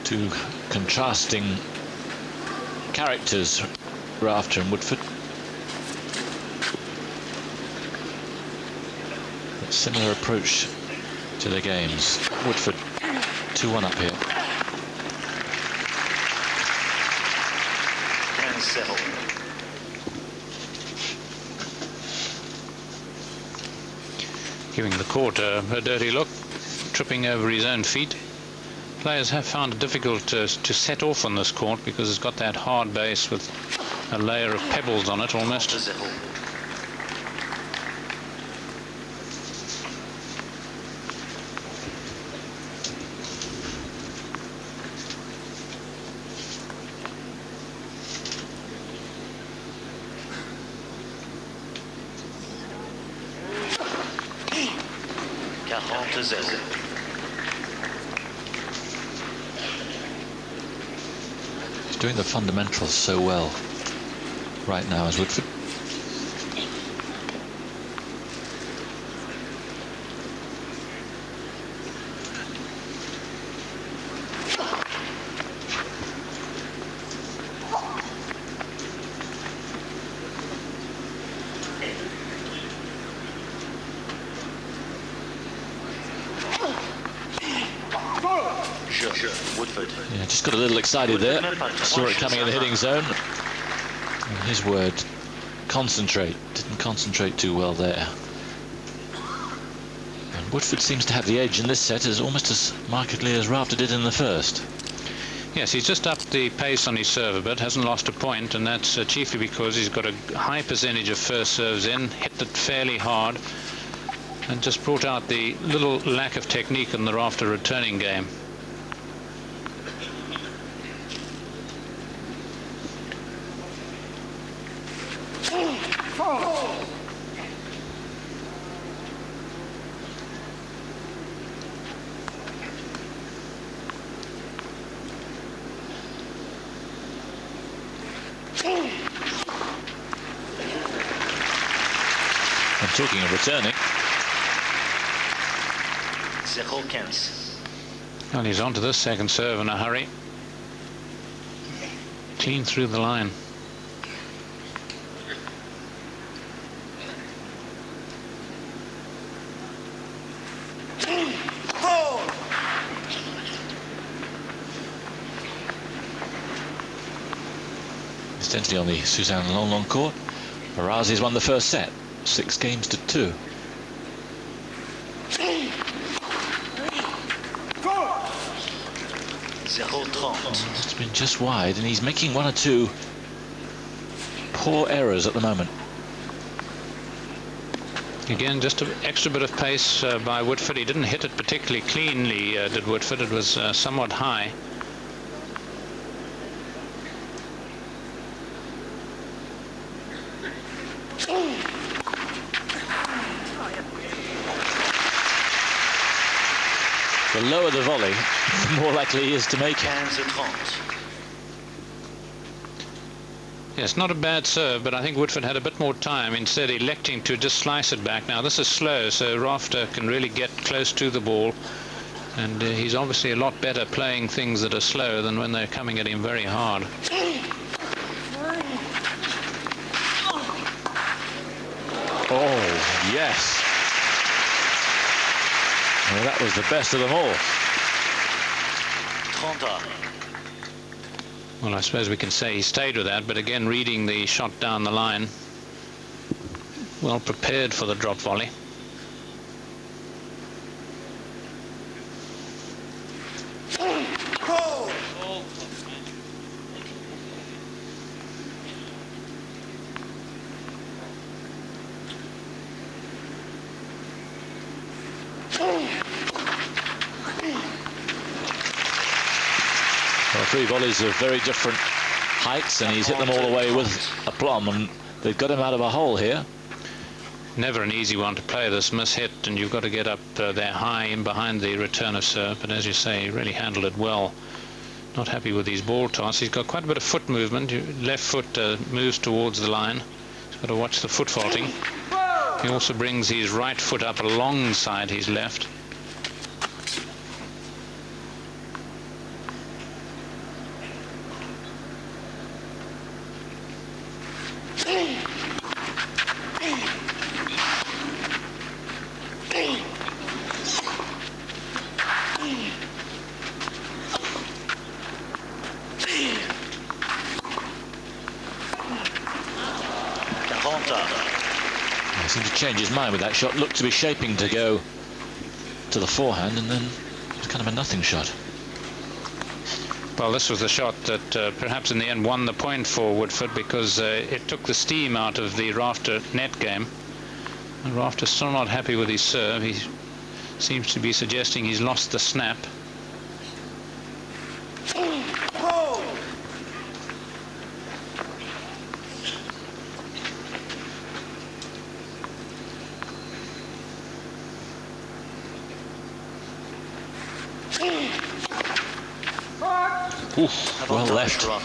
Two contrasting characters, Rafter and Woodforde. But similar approach to their games. Woodforde 2-1 up here. Giving the court a dirty look, tripping over his own feet. Players have found it difficult to set off on this court because it's got that hard base with a layer of pebbles on it almost. He's doing the fundamentals so well right now as Woodforde. Yeah, just got a little excited there. Saw it coming in the hitting zone. And his word, concentrate. Didn't concentrate too well there. And Woodforde seems to have the edge in this set almost as markedly as Rafter did in the first. Yes, he's just upped the pace on his serve a bit, hasn't lost a point, and that's chiefly because he's got a high percentage of first serves in, hit it fairly hard, and just brought out the little lack of technique in the Rafter returning game. And talking of returning, well, he's on to this second serve in a hurry. Clean through the line. Incidentally, on the Suzanne Long court, Arazi's won the first set, 6-2. It's been just wide, and he's making one or two poor errors at the moment. Again, just an extra bit of pace by Woodforde. He didn't hit it particularly cleanly, did Woodforde. It was somewhat high. The lower the volley, the more likely he is to make it. Yes, not a bad serve, but I think Woodforde had a bit more time, instead electing to just slice it back. Now this is slow, so Rafter can really get close to the ball, and he's obviously a lot better playing things that are slow than when they're coming at him very hard. Oh, yes. Well, that was the best of them all. Well, I suppose we can say he stayed with that, but again, reading the shot down the line, well prepared for the drop volley. Well, 3 volleys of very different heights, and he's hit them all the way with aplomb, and they've got him out of a hole here. Never an easy one to play, this miss-hit, and you've got to get up there high in behind the return of serve, but as you say, he really handled it well. Not happy with his ball toss. He's got quite a bit of foot movement. Left foot moves towards the line. He's got to watch the foot faulting. He also brings his right foot up alongside his left. seemed to change his mind with that shot. Looked to be shaping to go to the forehand, and then it was kind of a nothing shot. Well, this was the shot that perhaps in the end won the point for Woodforde, because it took the steam out of the Rafter net game. And Rafter's still not happy with his serve. He seems to be suggesting he's lost the snap. Oof, well left. Well,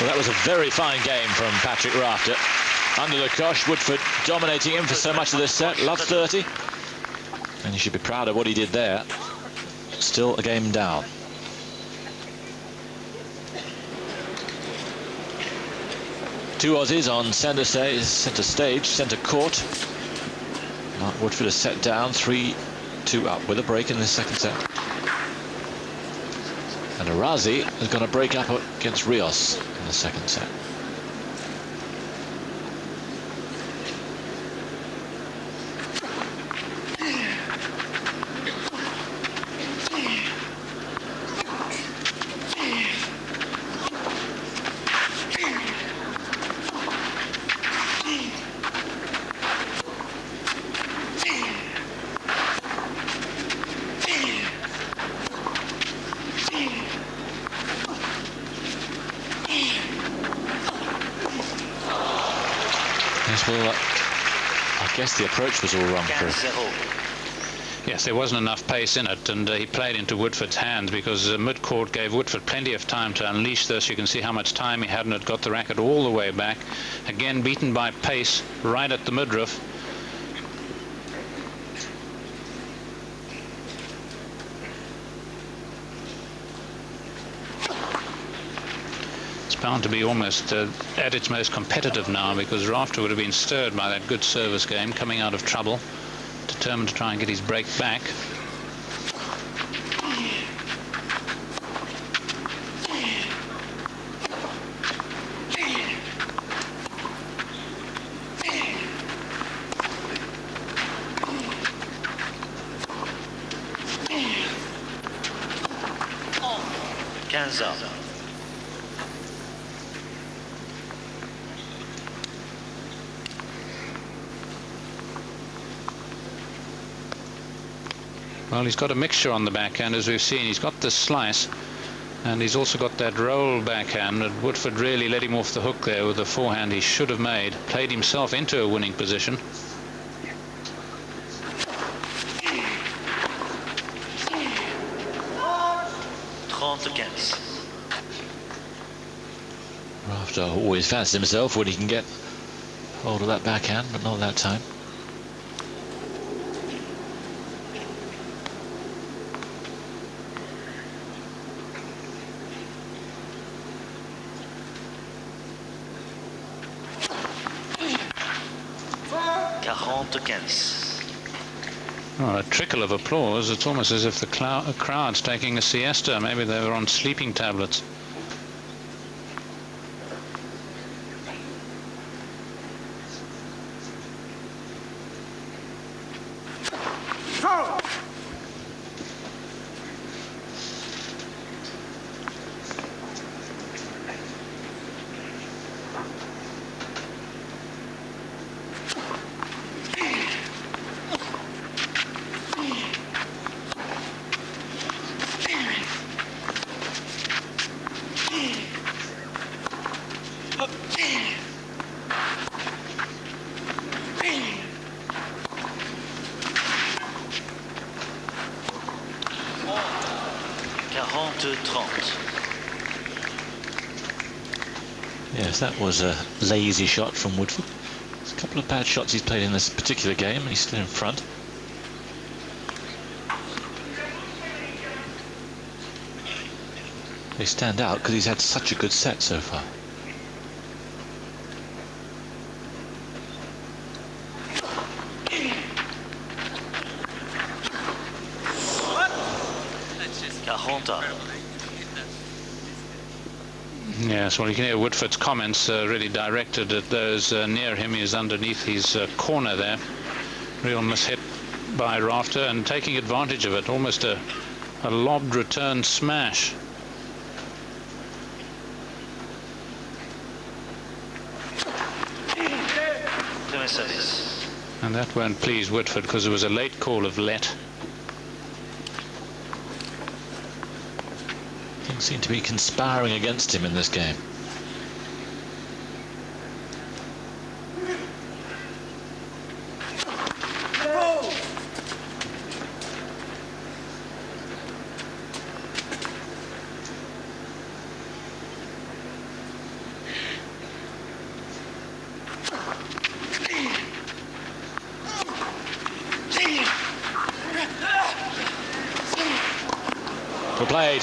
that was a very fine game from Patrick Rafter. Under the cosh, Woodforde dominating him for so much of this set. Love 30. And you should be proud of what he did there. Still a game down. Two Aussies on centre stage, centre court. Mark Woodforde is set down, 3-2 up with a break in the second set. And Arazi is going to break up against Rios in the second set. Well, I guess the approach was all wrong for him. Yes, there wasn't enough pace in it, and he played into Woodforde's hands, because mid-court gave Woodforde plenty of time to unleash this. You can see how much time he had, and it got the racket all the way back. Again, beaten by pace right at the midriff. Bound to be almost at its most competitive now, because Rafter would have been stirred by that good service game, coming out of trouble, determined to try and get his break back. Well, he's got a mixture on the backhand, as we've seen. He's got this slice, and he's also got that roll backhand. And Woodforde really let him off the hook there with the forehand he should have made. Played himself into a winning position. Rafter always fancies himself when he can get hold of that backhand, but not that time. Oh, a trickle of applause. It's almost as if the crowd's taking a siesta. Maybe they were on sleeping tablets. Yes, that was a lazy shot from Woodforde. There's a couple of bad shots he's played in this particular game, and he's still in front. They stand out because he's had such a good set so far. Yes, well, you can hear Woodford's comments really directed at those near him. He's underneath his corner there. Real mishit by Rafter and taking advantage of it. Almost a lobbed return smash. And that won't please Woodford because it was a late call of let. Things seem to be conspiring against him in this game. Well played.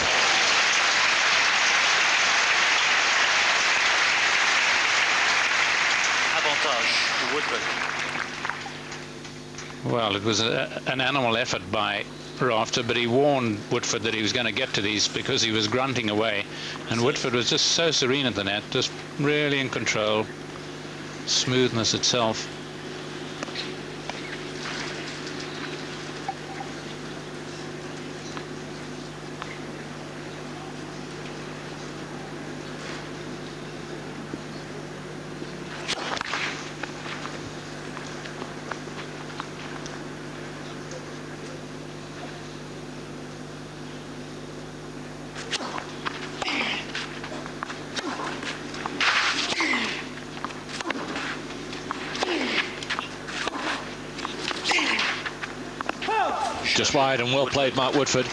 Well, it was an animal effort by Rafter, but he warned Woodforde that he was going to get to these because he was grunting away, and Woodforde was just so serene at the net, just really in control, smoothness itself. Just wide and well played, Mark Woodforde.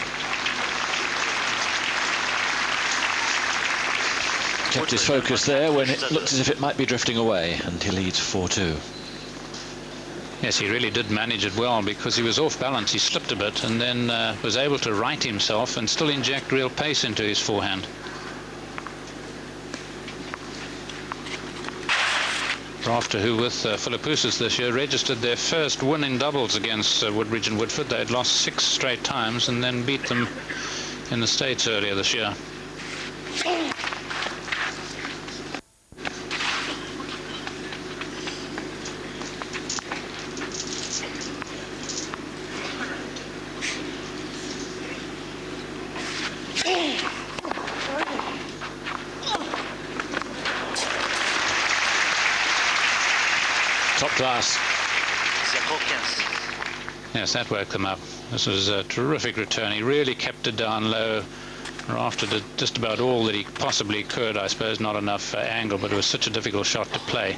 Kept his focus there when it looked as if it might be drifting away, and he leads 4-2. Yes, he really did manage it well because he was off balance. He slipped a bit and then was able to right himself and still inject real pace into his forehand. Rafter, who with Philippoussis this year registered their first win in doubles against Woodbridge and Woodforde. They'd lost 6 straight times and then beat them in the States earlier this year. Top class. Yes, that woke them up. This was a terrific return. He really kept it down low. Rafter did just about all that he possibly could. I suppose not enough angle, but it was such a difficult shot to play.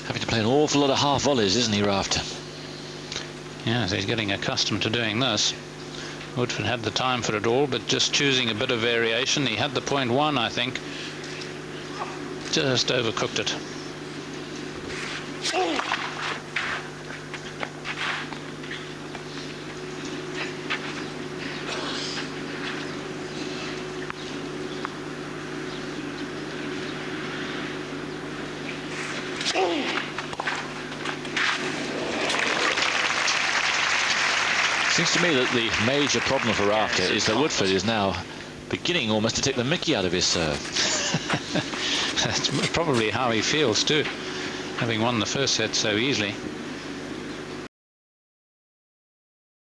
Having to play an awful lot of half volleys, isn't he, Rafter? Yes, he's getting accustomed to doing this. Woodforde had the time for it all, but just choosing a bit of variation. He had the .1, I think. Just overcooked it. Seems to me that the major problem for Rafter is that Woodforde is now beginning almost to take the mickey out of his serve. That's probably how he feels too, having won the first set so easily.